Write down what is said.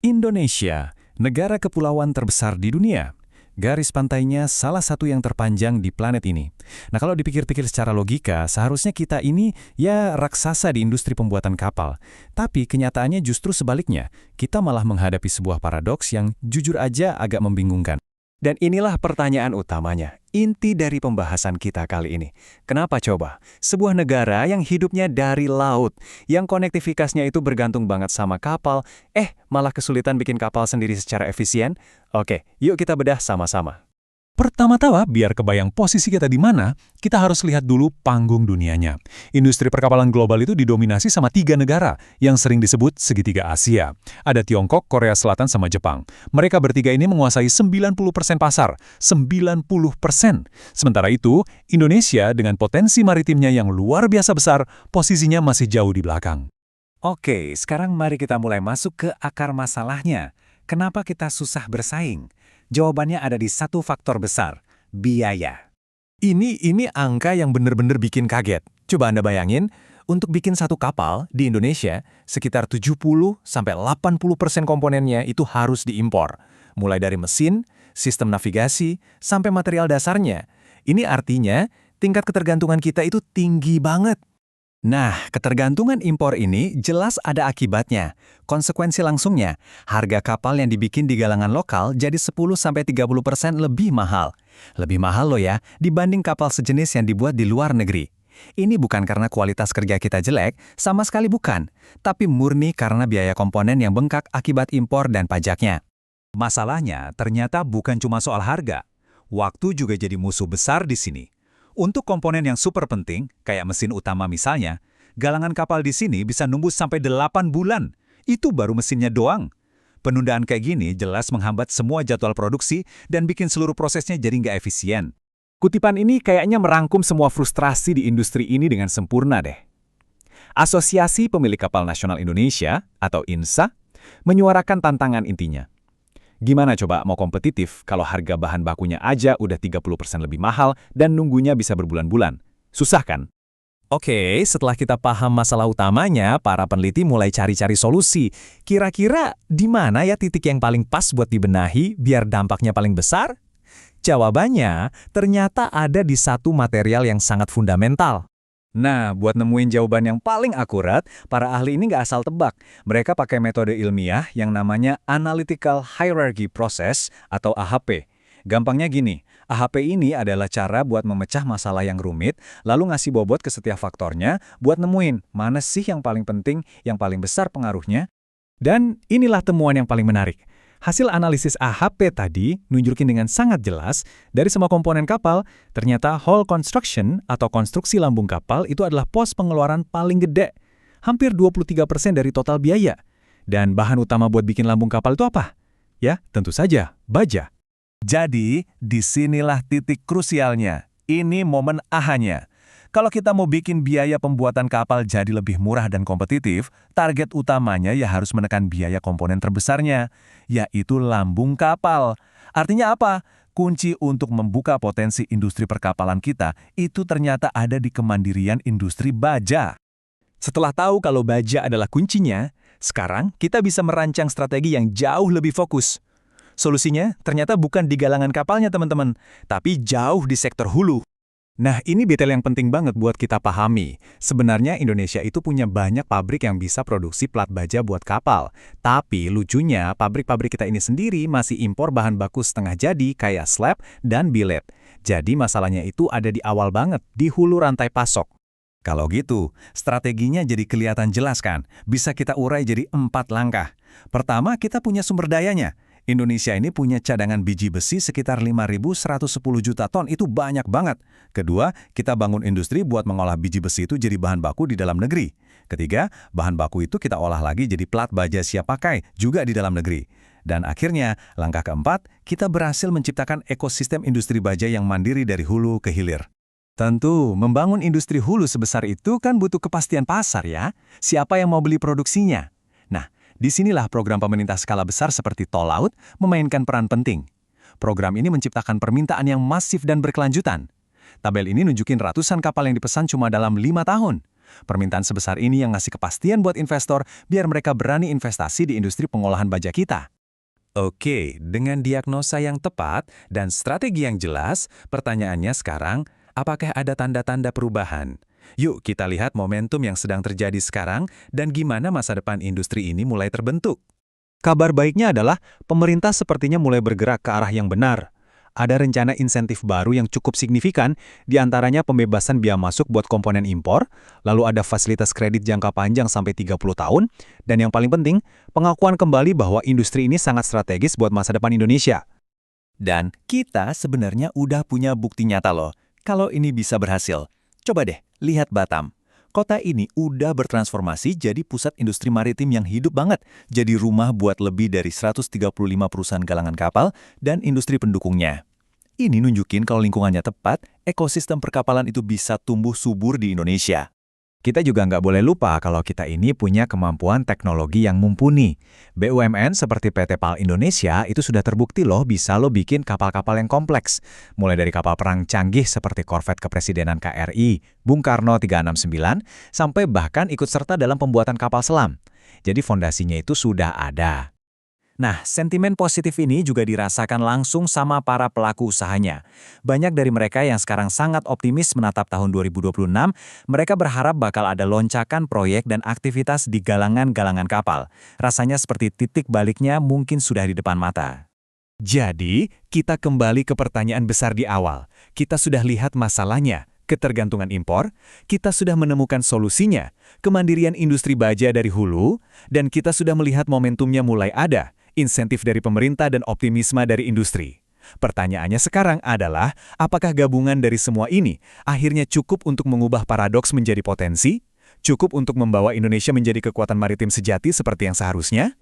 Indonesia, negara kepulauan terbesar di dunia. Garis pantainya salah satu yang terpanjang di planet ini. Nah, kalau dipikir-pikir secara logika, seharusnya kita ini ya raksasa di industri pembuatan kapal. Tapi kenyataannya justru sebaliknya. Kita malah menghadapi sebuah paradoks yang jujur aja agak membingungkan. Dan inilah pertanyaan utamanya, inti dari pembahasan kita kali ini. Kenapa coba? Sebuah negara yang hidupnya dari laut, yang konektivitasnya itu bergantung banget sama kapal, malah kesulitan bikin kapal sendiri secara efisien? Oke, yuk kita bedah sama-sama. Pertama-tama, biar kebayang posisi kita di mana, kita harus lihat dulu panggung dunianya. Industri perkapalan global itu didominasi sama 3 negara yang sering disebut segitiga Asia. Ada Tiongkok, Korea Selatan, sama Jepang. Mereka bertiga ini menguasai 90% pasar. 90%. Sementara itu, Indonesia dengan potensi maritimnya yang luar biasa besar, posisinya masih jauh di belakang. Oke, sekarang mari kita mulai masuk ke akar masalahnya. Kenapa kita susah bersaing? Jawabannya ada di satu faktor besar, biaya. Ini angka yang benar-benar bikin kaget. Coba Anda bayangin, untuk bikin satu kapal di Indonesia, sekitar 70-80% komponennya itu harus diimpor. Mulai dari mesin, sistem navigasi, sampai material dasarnya. Ini artinya, tingkat ketergantungan kita itu tinggi banget. Nah, ketergantungan impor ini jelas ada akibatnya. Konsekuensi langsungnya, harga kapal yang dibikin di galangan lokal jadi 10-30% lebih mahal. Lebih mahal loh ya, dibanding kapal sejenis yang dibuat di luar negeri. Ini bukan karena kualitas kerja kita jelek, sama sekali bukan. Tapi murni karena biaya komponen yang bengkak akibat impor dan pajaknya. Masalahnya ternyata bukan cuma soal harga. Waktu juga jadi musuh besar di sini. Untuk komponen yang super penting, kayak mesin utama misalnya, galangan kapal di sini bisa nunggu sampai 8 bulan. Itu baru mesinnya doang. Penundaan kayak gini jelas menghambat semua jadwal produksi dan bikin seluruh prosesnya jadi nggak efisien. Kutipan ini kayaknya merangkum semua frustrasi di industri ini dengan sempurna deh. Asosiasi Pemilik Kapal Nasional Indonesia, atau INSA, menyuarakan tantangan intinya. Gimana coba mau kompetitif kalau harga bahan bakunya aja udah 30% lebih mahal dan nunggunya bisa berbulan-bulan? Susah kan? Oke, setelah kita paham masalah utamanya, para peneliti mulai cari-cari solusi. Kira-kira di mana ya titik yang paling pas buat dibenahi biar dampaknya paling besar? Jawabannya ternyata ada di satu material yang sangat fundamental. Nah, buat nemuin jawaban yang paling akurat, para ahli ini nggak asal tebak. Mereka pakai metode ilmiah yang namanya Analytical Hierarchy Process atau AHP. Gampangnya gini, AHP ini adalah cara buat memecah masalah yang rumit, lalu ngasih bobot ke setiap faktornya buat nemuin mana sih yang paling penting, yang paling besar pengaruhnya. Dan inilah temuan yang paling menarik. Hasil analisis AHP tadi nunjukin dengan sangat jelas, dari semua komponen kapal, ternyata hull construction atau konstruksi lambung kapal itu adalah pos pengeluaran paling gede. Hampir 23% dari total biaya. Dan bahan utama buat bikin lambung kapal itu apa? Ya, tentu saja, baja. Jadi, disinilah titik krusialnya. Ini momen ahanya. Kalau kita mau bikin biaya pembuatan kapal jadi lebih murah dan kompetitif, target utamanya ya harus menekan biaya komponen terbesarnya, yaitu lambung kapal. Artinya apa? Kunci untuk membuka potensi industri perkapalan kita itu ternyata ada di kemandirian industri baja. Setelah tahu kalau baja adalah kuncinya, sekarang kita bisa merancang strategi yang jauh lebih fokus. Solusinya ternyata bukan di galangan kapalnya teman-teman, tapi jauh di sektor hulu. Nah, ini detail yang penting banget buat kita pahami. Sebenarnya Indonesia itu punya banyak pabrik yang bisa produksi plat baja buat kapal. Tapi lucunya, pabrik-pabrik kita ini sendiri masih impor bahan baku setengah jadi kayak slab dan billet. Jadi masalahnya itu ada di awal banget, di hulu rantai pasok. Kalau gitu, strateginya jadi kelihatan jelas kan? Bisa kita urai jadi 4 langkah. Pertama, kita punya sumber dayanya. Indonesia ini punya cadangan biji besi sekitar 5.110 juta ton, itu banyak banget. Kedua, kita bangun industri buat mengolah biji besi itu jadi bahan baku di dalam negeri. Ketiga, bahan baku itu kita olah lagi jadi plat baja siap pakai, juga di dalam negeri. Dan akhirnya, langkah keempat, kita berhasil menciptakan ekosistem industri baja yang mandiri dari hulu ke hilir. Tentu, membangun industri hulu sebesar itu kan butuh kepastian pasar ya. Siapa yang mau beli produksinya? Nah, disinilah program pemerintah skala besar seperti Tol Laut memainkan peran penting. Program ini menciptakan permintaan yang masif dan berkelanjutan. Tabel ini nunjukin ratusan kapal yang dipesan cuma dalam 5 tahun. Permintaan sebesar ini yang ngasih kepastian buat investor biar mereka berani investasi di industri pengolahan baja kita. Oke, dengan diagnosa yang tepat dan strategi yang jelas, pertanyaannya sekarang, apakah ada tanda-tanda perubahan? Yuk kita lihat momentum yang sedang terjadi sekarang dan gimana masa depan industri ini mulai terbentuk. Kabar baiknya adalah pemerintah sepertinya mulai bergerak ke arah yang benar. Ada rencana insentif baru yang cukup signifikan, diantaranya pembebasan biaya masuk buat komponen impor, lalu ada fasilitas kredit jangka panjang sampai 30 tahun, dan yang paling penting, pengakuan kembali bahwa industri ini sangat strategis buat masa depan Indonesia. Dan kita sebenarnya udah punya bukti nyata loh, kalau ini bisa berhasil. Coba deh, lihat Batam. Kota ini udah bertransformasi jadi pusat industri maritim yang hidup banget, jadi rumah buat lebih dari 135 perusahaan galangan kapal dan industri pendukungnya. Ini nunjukin kalau lingkungannya tepat, ekosistem perkapalan itu bisa tumbuh subur di Indonesia. Kita juga nggak boleh lupa kalau kita ini punya kemampuan teknologi yang mumpuni. BUMN seperti PT PAL Indonesia itu sudah terbukti loh bisa bikin kapal-kapal yang kompleks. Mulai dari kapal perang canggih seperti korvet Kepresidenan KRI, Bung Karno 369, sampai bahkan ikut serta dalam pembuatan kapal selam. Jadi fondasinya itu sudah ada. Nah, sentimen positif ini juga dirasakan langsung sama para pelaku usahanya. Banyak dari mereka yang sekarang sangat optimis menatap tahun 2026, mereka berharap bakal ada loncakan proyek dan aktivitas di galangan-galangan kapal. Rasanya seperti titik baliknya mungkin sudah di depan mata. Jadi, kita kembali ke pertanyaan besar di awal. Kita sudah lihat masalahnya, ketergantungan impor, kita sudah menemukan solusinya, kemandirian industri baja dari hulu, dan kita sudah melihat momentumnya mulai ada, insentif dari pemerintah dan optimisme dari industri. Pertanyaannya sekarang adalah, apakah gabungan dari semua ini akhirnya cukup untuk mengubah paradoks menjadi potensi? Cukup untuk membawa Indonesia menjadi kekuatan maritim sejati seperti yang seharusnya?